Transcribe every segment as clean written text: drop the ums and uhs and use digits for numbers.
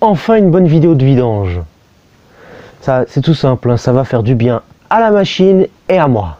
Enfin une bonne vidéo de vidange. Ça, c'est tout simple, hein, ça va faire du bien à la machine et à moi.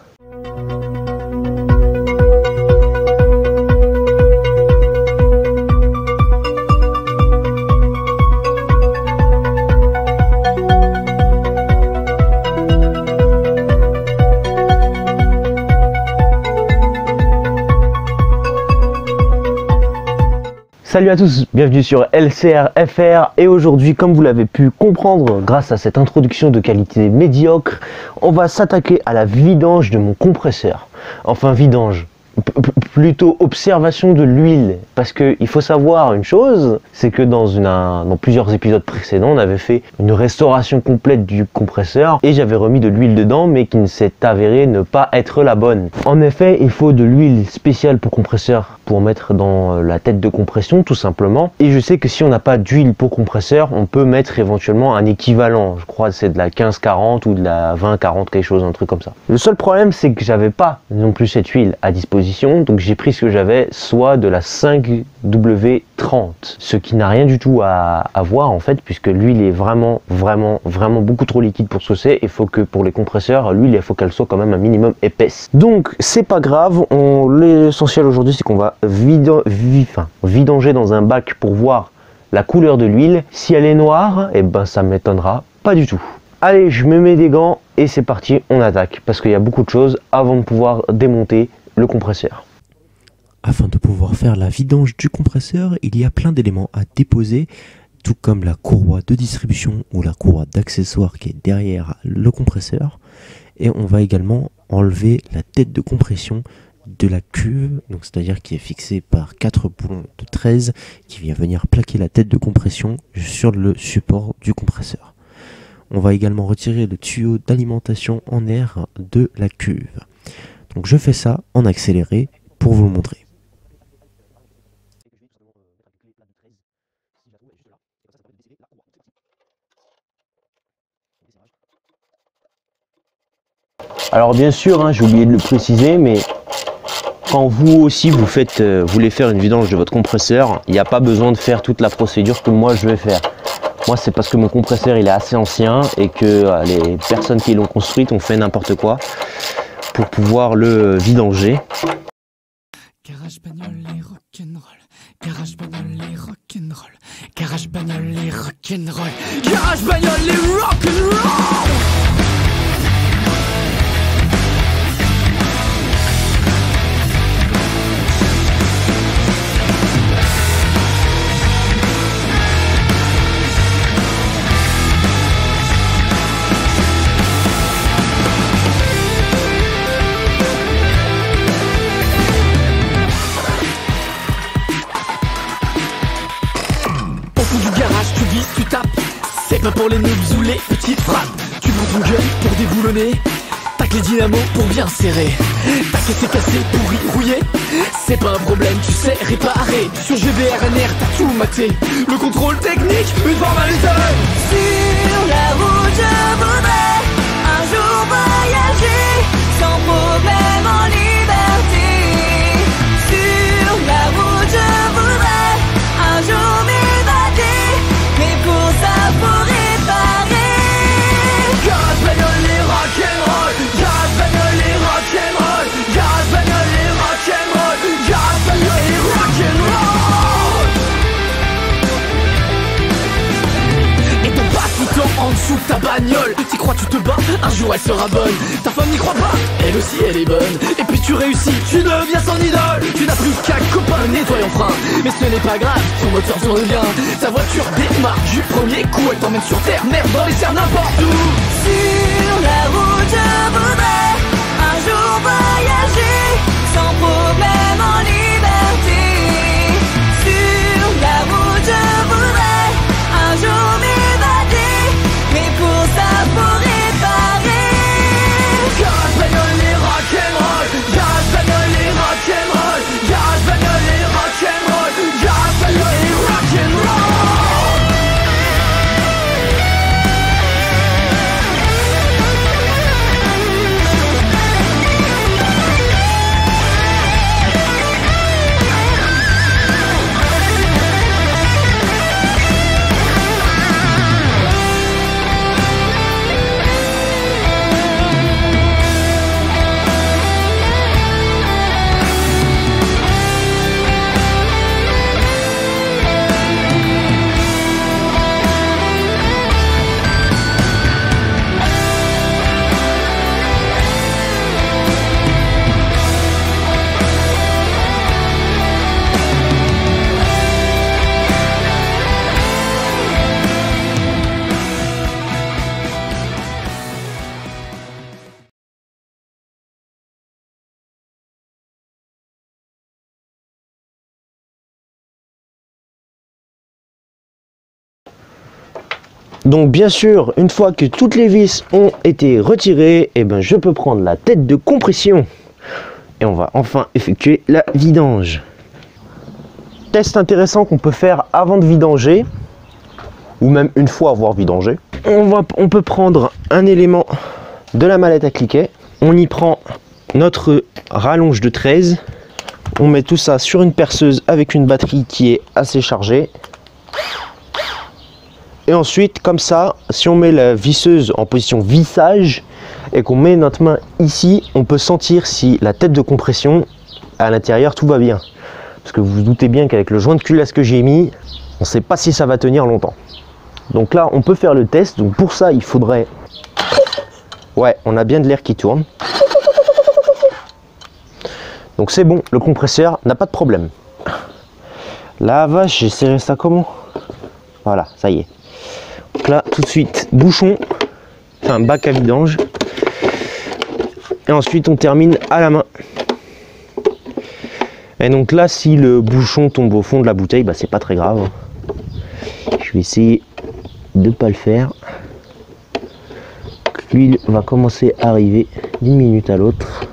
Salut à tous, bienvenue sur LCR-FR et aujourd'hui, comme vous l'avez pu comprendre grâce à cette introduction de qualité médiocre, on va s'attaquer à la vidange de mon compresseur. Enfin vidange, plutôt observation de l'huile, parce qu'il faut savoir une chose, c'est que dans plusieurs épisodes précédents, on avait fait une restauration complète du compresseur et j'avais remis de l'huile dedans, mais qui ne s'est avéré ne pas être la bonne. En effet, il faut de l'huile spéciale pour compresseur pour mettre dans la tête de compression tout simplement, et je sais que si on n'a pas d'huile pour compresseur, on peut mettre éventuellement un équivalent, je crois que c'est de la 15-40 ou de la 20-40, quelque chose, un truc comme ça. Le seul problème, c'est que j'avais pas non plus cette huile à disposition, donc j'ai pris ce que j'avais, soit de la 5W30, ce qui n'a rien du tout à voir en fait, puisque l'huile est vraiment beaucoup trop liquide pour ce que c'est. Il faut que pour les compresseurs, l'huile, il faut qu'elle soit quand même un minimum épaisse. Donc c'est pas grave, l'essentiel aujourd'hui c'est qu'on va vidanger dans un bac pour voir la couleur de l'huile. Si elle est noire, et ben ça m'étonnera pas du tout. Allez, je me mets des gants et c'est parti, on attaque, parce qu'il y a beaucoup de choses avant de pouvoir démonter le compresseur. Afin de pouvoir faire la vidange du compresseur, il y a plein d'éléments à déposer, tout comme la courroie de distribution ou la courroie d'accessoire qui est derrière le compresseur. Et on va également enlever la tête de compression de la cuve, donc c'est-à-dire qui est fixée par 4 boulons de 13 qui vient venir plaquer la tête de compression sur le support du compresseur. On va également retirer le tuyau d'alimentation en air de la cuve. Donc je fais ça en accéléré pour vous le montrer. Alors bien sûr, hein, j'ai oublié de le préciser, mais quand vous aussi vous voulez faire une vidange de votre compresseur, il n'y a pas besoin de faire toute la procédure que moi je vais faire. Moi c'est parce que mon compresseur il est assez ancien et que les personnes qui l'ont construit ont fait n'importe quoi pour pouvoir le vidanger. Garage bagnole et rock'n'roll, garage bagnole et rock'n'roll, garage bagnole et rock'n'roll, garage bagnole et rock'n'roll. Tu tapes, c'est pas pour les noobs ou les petites frappes. Tu prends ton gun pour déboulonner, tac les dynamos pour bien serrer. Ta caisse est cassée pour y rouiller, c'est pas un problème, tu sais réparer. Sur GBRNR t'as tout maté, le contrôle technique, une formalité. Sur la route je voudrais un jour voyager sans problème en liberté. Sur la route je voudrais un jour m'évader, mais pour ça faut réparer. Garage bagnole et rock'n'roll, garage bagnole et rock'n'roll, garage bagnole et rock'n'roll, garage bagnole et rock'n'roll. Et ton passe tout le temps en dessous de ta bagnole. T'y crois, tu te bats, un jour elle sera bonne. Ta femme n'y croit pas, elle aussi elle est bonne. Et puis tu réussis, tu deviens son idole. Tu n'as plus qu'un copain nettoyant frein, mais ce n'est pas grave, ton moteur tourne bien. Ta voiture démarre du premier coup, elle t'emmène sur terre, merde dans les serres n'importe où. Sur la route je voudrais un jour voyager sans problème en liberté. Sur la route je voudrais un jour m'évader, mais pour ça faut réparer. Garage bagnole et rock'n'roll, garage bagnole et rock'n'roll, garage bagnole et rock'n'roll, garage bagnole et rock'n'roll. Donc bien sûr, une fois que toutes les vis ont été retirées, et ben je peux prendre la tête de compression et on va enfin effectuer la vidange. Test intéressant qu'on peut faire avant de vidanger, ou même une fois avoir vidangé. On peut prendre un élément de la mallette à cliquet, on y prend notre rallonge de 13, on met tout ça sur une perceuse avec une batterie qui est assez chargée. Et ensuite, comme ça, si on met la visseuse en position vissage et qu'on met notre main ici, on peut sentir si la tête de compression, à l'intérieur, tout va bien. Parce que vous vous doutez bien qu'avec le joint de culasse que j'ai mis, on ne sait pas si ça va tenir longtemps. Donc là, on peut faire le test. Donc pour ça, il faudrait... Ouais, on a bien de l'air qui tourne. Donc c'est bon, le compresseur n'a pas de problème. La vache, j'ai serré ça comment? Voilà, ça y est. Donc là, tout de suite, bouchon, enfin bac à vidange. Et ensuite, on termine à la main. Et donc là, si le bouchon tombe au fond de la bouteille, bah, c'est pas très grave. Je vais essayer de ne pas le faire. L'huile va commencer à arriver d'une minute à l'autre.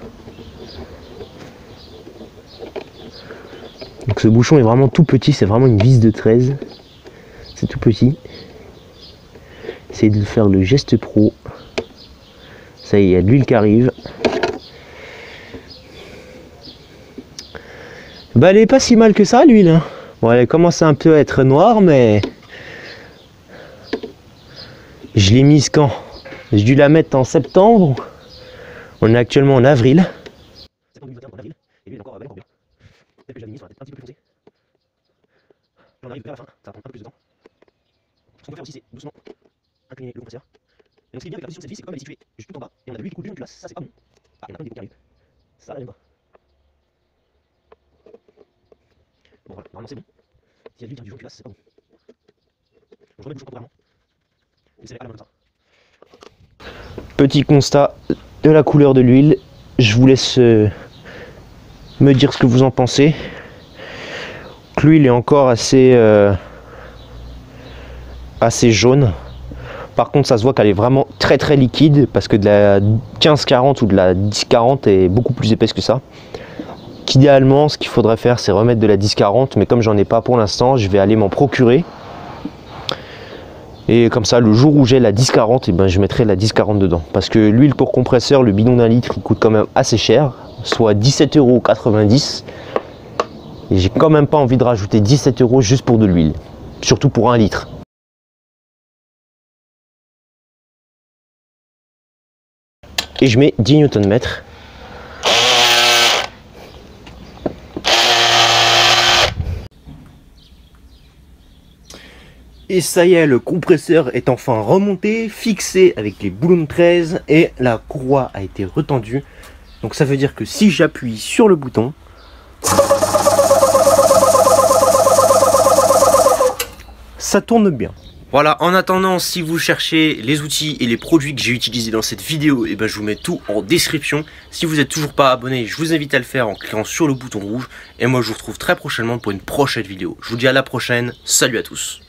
Donc ce bouchon est vraiment tout petit, c'est vraiment une vis de 13. C'est tout petit. Essayez de faire le geste pro. Ça y est, il y a de l'huile qui arrive. Bah elle est pas si mal que ça l'huile. Hein. Bon, elle commence un peu à être noire, mais je l'ai mise quand? J'ai dû la mettre en septembre. On est actuellement en avril. On arrive vers la fin, ça va prendre un peu plus de temps. Ce qu'on peut faire aussi, c'est doucement incliner le compresseur. Et donc ce qui est bien avec la position de cette vis, c'est que comme elle est située juste tout en bas, et on a de l'huile qui coule d'une place, ça c'est pas bon. Ah, il y en a plein d'échos qui arrivent. Ça là, j'aime pas. Bon voilà, normalement c'est bon. S'il y a de l'huile du joint de culasse, c'est pas bon. Donc je remets le bouchon temporairement. Et c'est à la main comme ça. Petit constat de la couleur de l'huile. Je vous laisse me dire ce que vous en pensez. L'huile est encore assez jaune. Par contre, ça se voit qu'elle est vraiment très très liquide parce que de la 15-40 ou de la 10-40 est beaucoup plus épaisse que ça. Qu'idéalement, ce qu'il faudrait faire, c'est remettre de la 10-40, mais comme j'en ai pas pour l'instant, je vais aller m'en procurer. Et comme ça, le jour où j'ai la 10-40, et ben, je mettrai la 10-40 dedans. Parce que l'huile pour compresseur, le bidon d'1 litre, il coûte quand même assez cher, soit 17,90 €. Et j'ai quand même pas envie de rajouter 17 € juste pour de l'huile, surtout pour 1 litre. Et je mets 10 Nm. Et ça y est, le compresseur est enfin remonté, fixé avec les boulons de 13 et la courroie a été retendue. Donc ça veut dire que si j'appuie sur le bouton, ça tourne bien. Voilà, en attendant, si vous cherchez les outils et les produits que j'ai utilisés dans cette vidéo, et ben je vous mets tout en description. Si vous n'êtes toujours pas abonné, je vous invite à le faire en cliquant sur le bouton rouge. Et moi je vous retrouve très prochainement pour une prochaine vidéo. Je vous dis à la prochaine, salut à tous.